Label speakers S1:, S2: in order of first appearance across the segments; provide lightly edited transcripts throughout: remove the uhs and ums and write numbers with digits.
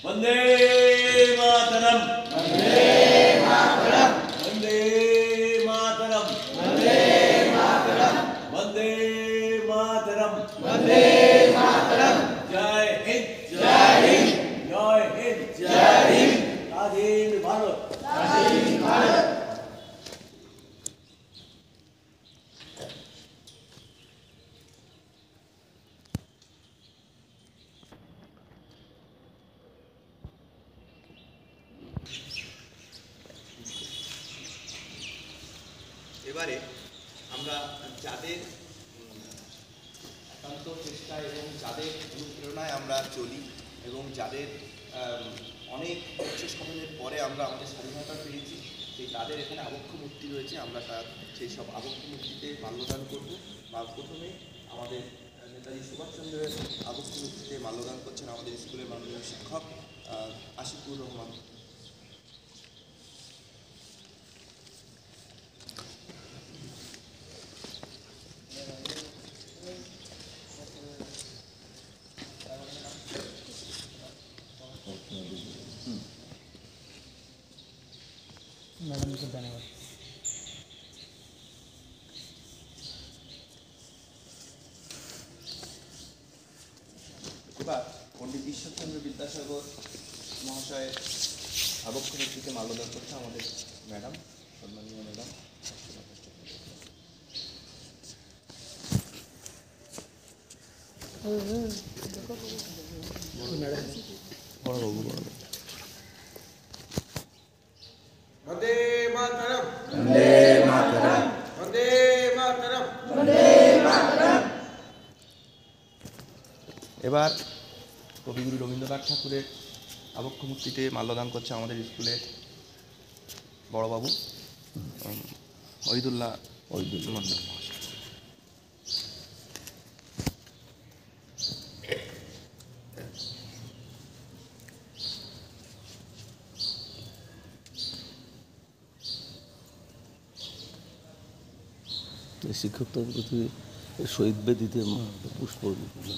S1: वंदे मातरम वंदे मातरम वंदे मातरम वंदे मातरम वंदे मातरम वंदे मातरम जय हिंद जय हिंद जय हिंद जय हिंद स्वाधीन भारत स्वाधीन भारत।
S2: এবারে আমরা যাদের একান্ত চেষ্টা এবং যাদের অনুপ্রেরণায় আমরা চলি এবং যাদের অনেক উচ্চ সাধনের পরে আমরা আমাদের স্বাধীনতা পেয়েছি সেই তাদের এখানে আবক্ষ মূর্তি রয়েছে। আমরা সেই সব আবক্ষ মূর্তিতে মাল্যদান করব। বা প্রথমে আমাদের নেতাজি সুভাষচন্দ্রের আবক্ষ মূর্তিতে মাল্যদান করছেন আমাদের স্কুলের মাননীয় শিক্ষক আশিকুর রহমান।
S3: मैडम को धन्यवाद।
S2: এবার পণ্ডিত ঈশ্বরচন্দ্র বিদ্যাসাগর মহাশয়ের আবক্ষ মূর্তিতে মাল্যদান করছে আমাদের ম্যাডাম, সম্মানীয় ম্যাডাম।
S4: वंदे मातरम
S1: वंदे मातरम
S4: वंदे मातरम
S1: वंदे मातरम।
S2: এবার কবিগুরু রবীন্দ্রনাথ ঠাকুরের আবক্ষ মূর্তিতে মাল্যদান করছে আমাদের স্কুলের বড়বাবু ওহিদুল্লাহ মন্ডল মহাশয়।
S5: শিক্ষকদের প্রতি শহীদ বেদিতে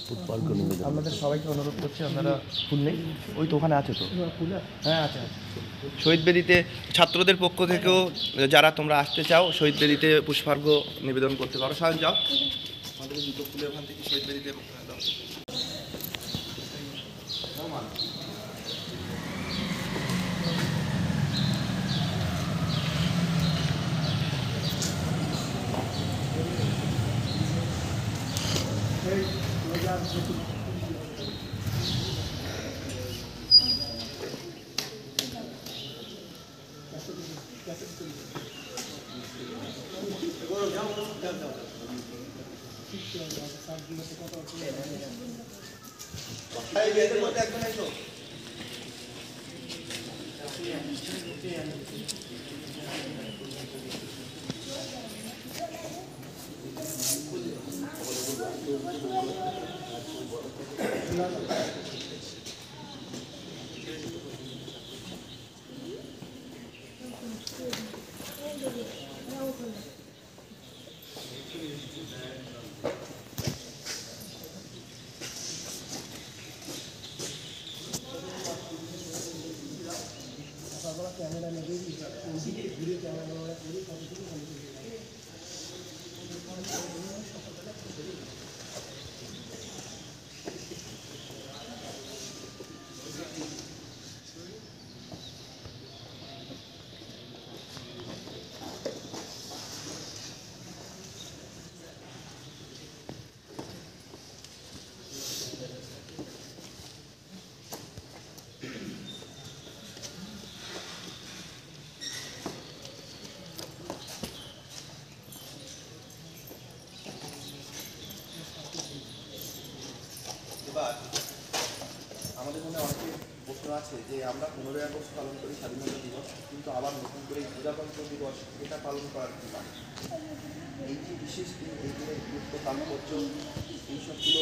S5: পুষ্পার্ঘ নিবেদন।
S2: আপনাদের সবাইকে অনুরোধ করছি, আপনারা ফুল নেই, ওই তো ওখানে আছে তো, হ্যাঁ আছে। শহীদ বেদিতে ছাত্রদের পক্ষ থেকেও যারা তোমরা আসতে চাও শহীদ বেদিতে পুষ্পার্ঘ নিবেদন করতে পারো। সায়ন যাও, আমাদের জুতো খুলে ওখান থেকে শহীদ বেদিতে দাও।
S3: कैमरा लगे वीडियो कैमरा वाला पूरी
S2: এবার আমাদের মনে অনেকে প্রশ্ন আছে যে আমরা 15ই আগস্ট পালন করি স্বাধীনতা দিবস, কিন্তু আবার নতুন করে প্রজাতন্ত্র দিবস এটা পালন করার কি মানে? এই যে বিশেষ দিন, এই দিনের গুরুত্ব, তাৎপর্য, এইসবগুলো